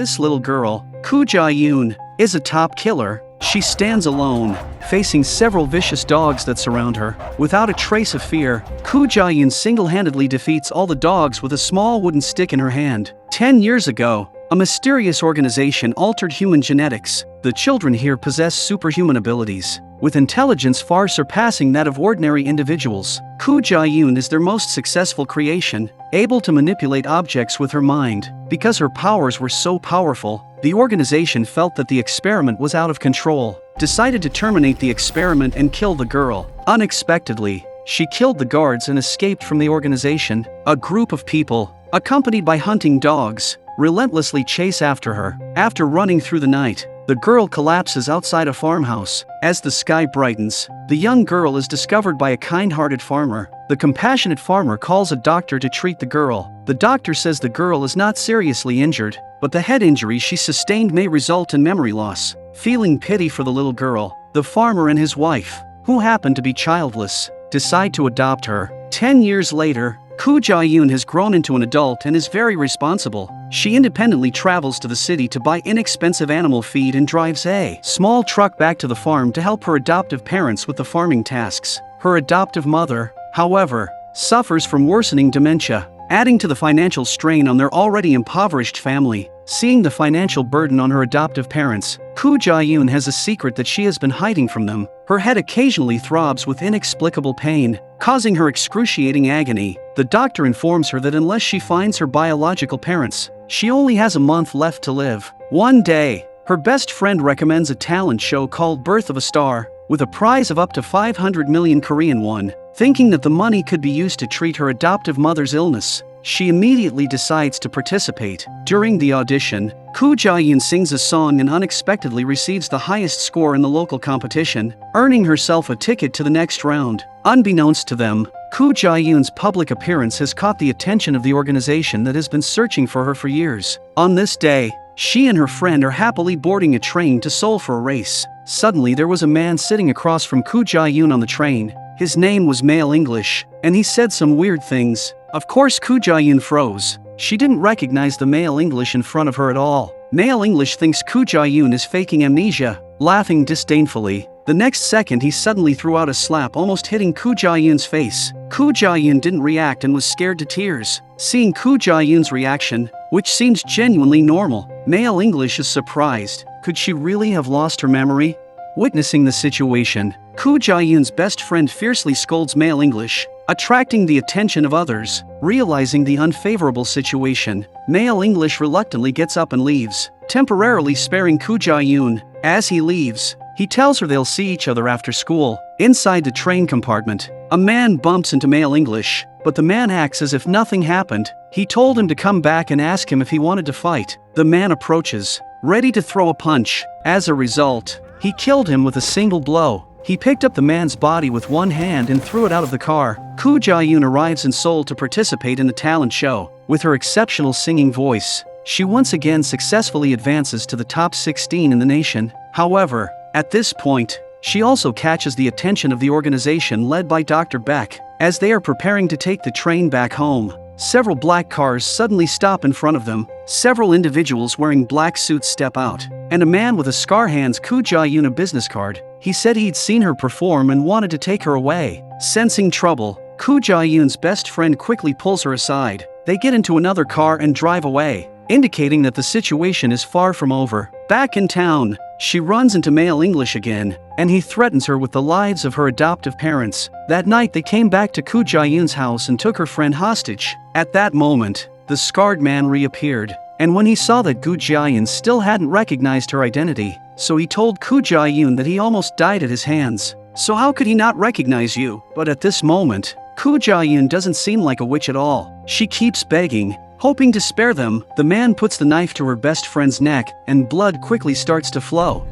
this little girl, Koo Jae-yoon, is a top killer. She stands alone, facing several vicious dogs that surround her. Without a trace of fear, Koo Jae-yoon single-handedly defeats all the dogs with a small wooden stick in her hand. 10 years ago, a mysterious organization altered human genetics. The children here possess superhuman abilities, with intelligence far surpassing that of ordinary individuals. Koo Jae-yoon is their most successful creation, able to manipulate objects with her mind. Because her powers were so powerful, the organization felt that the experiment was out of control, decided to terminate the experiment and kill the girl. Unexpectedly, she killed the guards and escaped from the organization. A group of people, accompanied by hunting dogs, relentlessly chase after her. After running through the night, the girl collapses outside a farmhouse. As the sky brightens, the young girl is discovered by a kind-hearted farmer. The compassionate farmer calls a doctor to treat the girl. The doctor says the girl is not seriously injured, but the head injury she sustained may result in memory loss. Feeling pity for the little girl, the farmer and his wife, who happen to be childless, decide to adopt her. 10 years later, Koo Jae-yoon has grown into an adult and is very responsible. She independently travels to the city to buy inexpensive animal feed and drives a small truck back to the farm to help her adoptive parents with the farming tasks. Her adoptive mother, however, suffers from worsening dementia, adding to the financial strain on their already impoverished family. Seeing the financial burden on her adoptive parents, Koo Jae-yoon has a secret that she has been hiding from them. Her head occasionally throbs with inexplicable pain, causing her excruciating agony. The doctor informs her that unless she finds her biological parents, she only has a month left to live. One day, her best friend recommends a talent show called Birth of a Star, with a prize of up to 500 million Korean won. Thinking that the money could be used to treat her adoptive mother's illness, she immediately decides to participate. During the audition, Koo Jae-yoon sings a song and unexpectedly receives the highest score in the local competition, earning herself a ticket to the next round. Unbeknownst to them, Koo Jae-yoon's public appearance has caught the attention of the organization that has been searching for her for years. On this day, she and her friend are happily boarding a train to Seoul for a race. Suddenly there was a man sitting across from Koo Jae-yoon on the train. His name was Male English, and he said some weird things. Of course Koo Jae-yoon froze. She didn't recognize the Male English in front of her at all. Male English thinks Koo Jae-yoon is faking amnesia, laughing disdainfully. The next second he suddenly threw out a slap, almost hitting Koo Jae-yoon's face. Koo Jae-yoon didn't react and was scared to tears. Seeing Koo Jae-yoon's reaction, which seems genuinely normal, Male English is surprised. Could she really have lost her memory? Witnessing the situation, Koo Jae-yoon's best friend fiercely scolds Male English, attracting the attention of others. Realizing the unfavorable situation, Male English reluctantly gets up and leaves, temporarily sparing Koo Jae-yoon. As he leaves, he tells her they'll see each other after school. Inside the train compartment, a man bumps into Male English, but the man acts as if nothing happened. He told him to come back and ask him if he wanted to fight. The man approaches, ready to throw a punch. As a result, he killed him with a single blow. He picked up the man's body with one hand and threw it out of the car. Koo Jae-yoon arrives in Seoul to participate in the talent show. With her exceptional singing voice, she once again successfully advances to the top 16 in the nation. However, at this point, she also catches the attention of the organization led by Dr. Beck. As they are preparing to take the train back home, several black cars suddenly stop in front of them. Several individuals wearing black suits step out, and a man with a scar hands Koo Jae-yoon a business card. He said he'd seen her perform and wanted to take her away. Sensing trouble, Koo Jae-yoon's best friend quickly pulls her aside. They get into another car and drive away, indicating that the situation is far from over. Back in town, she runs into Male English again, and he threatens her with the lives of her adoptive parents. That night they came back to Koo Jae-yoon's house and took her friend hostage. At that moment, the scarred man reappeared, and when he saw that Koo Jae-yoon still hadn't recognized her identity, so he told Koo Jae-yoon that he almost died at his hands. So how could he not recognize you? But at this moment, Koo Jae-yoon doesn't seem like a witch at all. She keeps begging, hoping to spare them. The man puts the knife to her best friend's neck, and blood quickly starts to flow.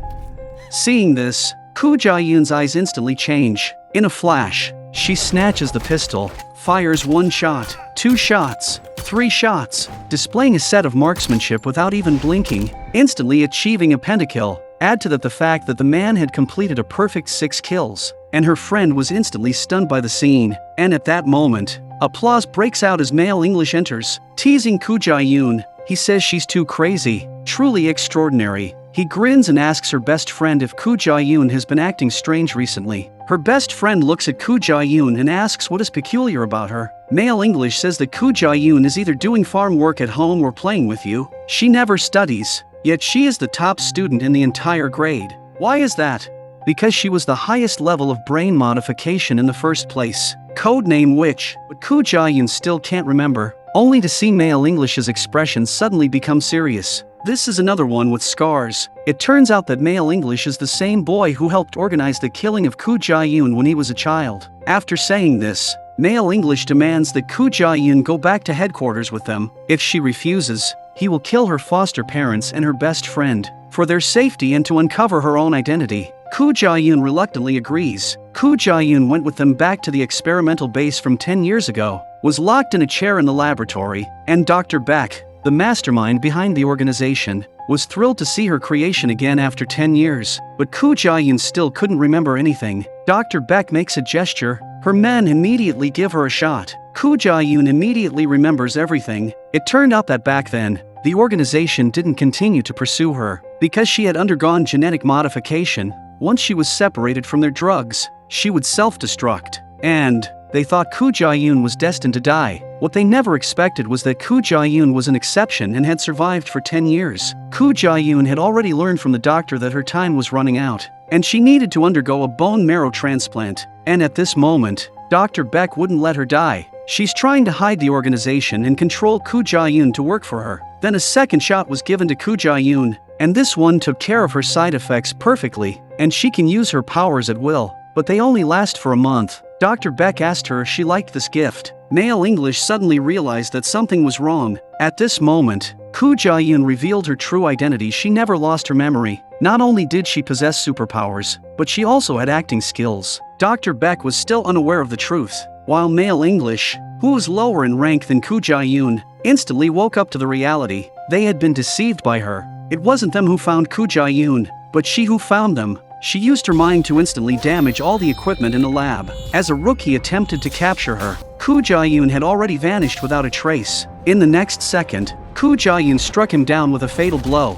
Seeing this, Koo Jae-yoon's eyes instantly change. In a flash, she snatches the pistol, fires 1 shot, 2 shots, 3 shots, displaying a set of marksmanship without even blinking, instantly achieving a pentakill. Add to that the fact that the man had completed a perfect 6 kills, and her friend was instantly stunned by the scene. And at that moment, applause breaks out as Male English enters, teasing Koo Jae-yoon. He says she's too crazy, truly extraordinary. He grins and asks her best friend if Koo Ja-yoon has been acting strange recently. Her best friend looks at Koo Ja-yoon and asks what is peculiar about her. Male English says that Koo Ja-yoon is either doing farm work at home or playing with you. She never studies, yet she is the top student in the entire grade. Why is that? Because she was the highest level of brain modification in the first place. Codename Witch. But Koo Ja-yoon still can't remember, only to see Male English's expression suddenly become serious. This is another one with scars. It turns out that Male English is the same boy who helped organize the killing of Koo Ja-yoon when he was a child. After saying this, Male English demands that Koo Ja-yoon go back to headquarters with them. If she refuses, he will kill her foster parents and her best friend, for their safety and to uncover her own identity. Koo Ja-yoon reluctantly agrees. Koo Ja-yoon went with them back to the experimental base from 10 years ago, was locked in a chair in the laboratory, and Dr. Beck, the mastermind behind the organization, was thrilled to see her creation again after 10 years. But Koo Ja-yoon still couldn't remember anything. Dr. Beck makes a gesture. Her men immediately give her a shot. Koo Ja-yoon immediately remembers everything. It turned out that back then, the organization didn't continue to pursue her, because she had undergone genetic modification. Once she was separated from their drugs, she would self-destruct. And they thought Koo Ja-yoon was destined to die. What they never expected was that Koo Ja-yoon was an exception and had survived for 10 years. Koo Ja-yoon had already learned from the doctor that her time was running out, and she needed to undergo a bone marrow transplant. And at this moment, Dr. Beck wouldn't let her die. She's trying to hide the organization and control Koo Ja-yoon to work for her. Then a second shot was given to Koo Ja-yoon, and this one took care of her side effects perfectly, and she can use her powers at will. But they only last for a month. Dr. Beck asked her if she liked this gift. Male English suddenly realized that something was wrong. At this moment, Koo Ja-yoon revealed her true identity. She never lost her memory. Not only did she possess superpowers, but she also had acting skills. Dr. Beck was still unaware of the truth, while Male English, who was lower in rank than Koo Ja-yoon, instantly woke up to the reality. They had been deceived by her. It wasn't them who found Koo Ja-yoon, but she who found them. She used her mind to instantly damage all the equipment in the lab. As a rookie attempted to capture her, Koo Ja-yoon had already vanished without a trace. In the next second, Koo Ja-yoon struck him down with a fatal blow.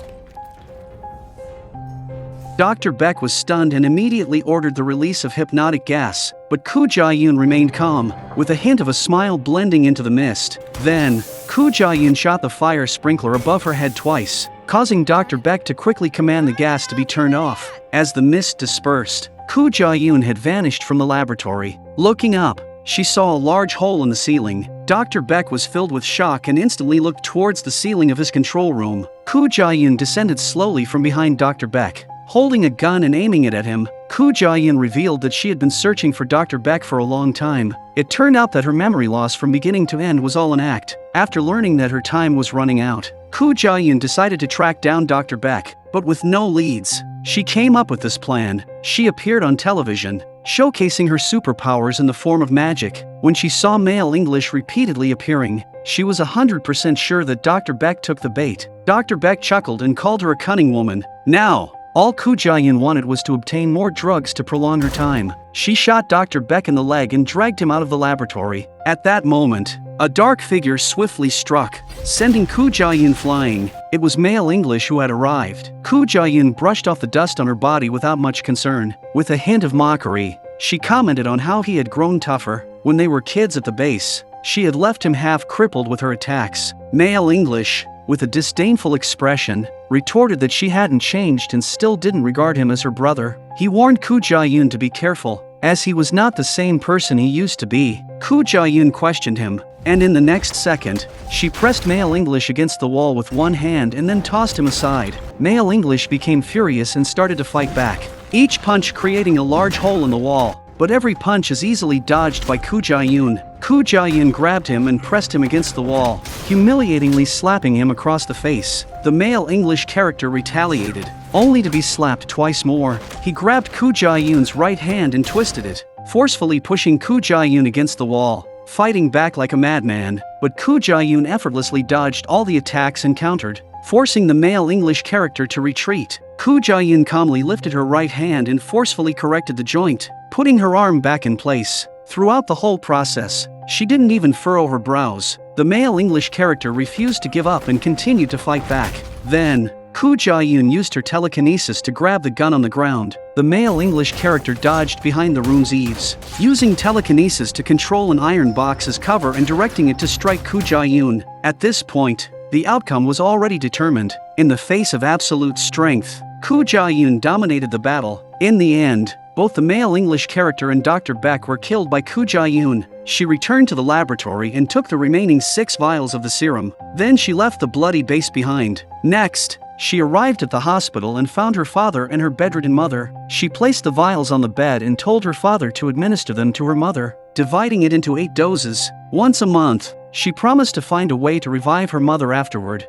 Dr. Beck was stunned and immediately ordered the release of hypnotic gas, but Koo Ja-yoon remained calm, with a hint of a smile blending into the mist. Then, Koo Ja-yoon shot the fire sprinkler above her head twice, causing Dr. Beck to quickly command the gas to be turned off. As the mist dispersed, Koo Ja-yoon had vanished from the laboratory. Looking up, she saw a large hole in the ceiling. Dr. Beck was filled with shock and instantly looked towards the ceiling of his control room. Koo Ja-yoon descended slowly from behind Dr. Beck, holding a gun and aiming it at him. Koo Ja-yoon revealed that she had been searching for Dr. Beck for a long time. It turned out that her memory loss from beginning to end was all an act. After learning that her time was running out, Koo Ja-yoon decided to track down Dr. Beck, but with no leads. She came up with this plan. She appeared on television, showcasing her superpowers in the form of magic. When she saw Male English repeatedly appearing, she was 100% sure that Dr. Beck took the bait. Dr. Beck chuckled and called her a cunning woman. Now, all Koo Ja-yoon wanted was to obtain more drugs to prolong her time. She shot Dr. Beck in the leg and dragged him out of the laboratory. At that moment, a dark figure swiftly struck, sending Koo Ja-yoon flying. It was Male English who had arrived. Koo Ja-yoon brushed off the dust on her body without much concern. With a hint of mockery, she commented on how he had grown tougher. When they were kids at the base, she had left him half crippled with her attacks. Male English, with a disdainful expression, retorted that she hadn't changed and still didn't regard him as her brother. He warned Koo Ja-yoon to be careful, as he was not the same person he used to be. Koo Ja-yoon questioned him, and in the next second, she pressed Male English against the wall with one hand and then tossed him aside. Male English became furious and started to fight back, each punch creating a large hole in the wall. But every punch is easily dodged by Koo Ja-yoon. Koo Ja-yoon grabbed him and pressed him against the wall, humiliatingly slapping him across the face. The Male English character retaliated, only to be slapped twice more. He grabbed Koo Ja-yoon's right hand and twisted it, forcefully pushing Koo Ja-yoon against the wall, fighting back like a madman. But Koo Ja-yoon effortlessly dodged all the attacks and countered, forcing the Male English character to retreat. Koo Ja-yoon calmly lifted her right hand and forcefully corrected the joint, putting her arm back in place. Throughout the whole process, she didn't even furrow her brows. The male English character refused to give up and continued to fight back. Then, Koo Ja-yoon used her telekinesis to grab the gun on the ground. The male English character dodged behind the room's eaves, using telekinesis to control an iron box as cover and directing it to strike Koo Ja-yoon. At this point, the outcome was already determined. In the face of absolute strength, Koo Ja-yoon dominated the battle. In the end, both the male English character and Dr. Beck were killed by Koo Ja-yoon. She returned to the laboratory and took the remaining 6 vials of the serum. Then she left the bloody base behind. Next, she arrived at the hospital and found her father and her bedridden mother. She placed the vials on the bed and told her father to administer them to her mother, dividing it into 8 doses, once a month. She promised to find a way to revive her mother afterward.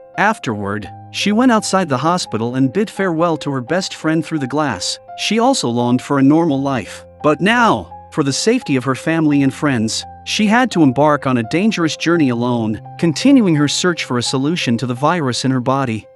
She went outside the hospital and bid farewell to her best friend through the glass. She also longed for a normal life. But now, for the safety of her family and friends, she had to embark on a dangerous journey alone, continuing her search for a solution to the virus in her body.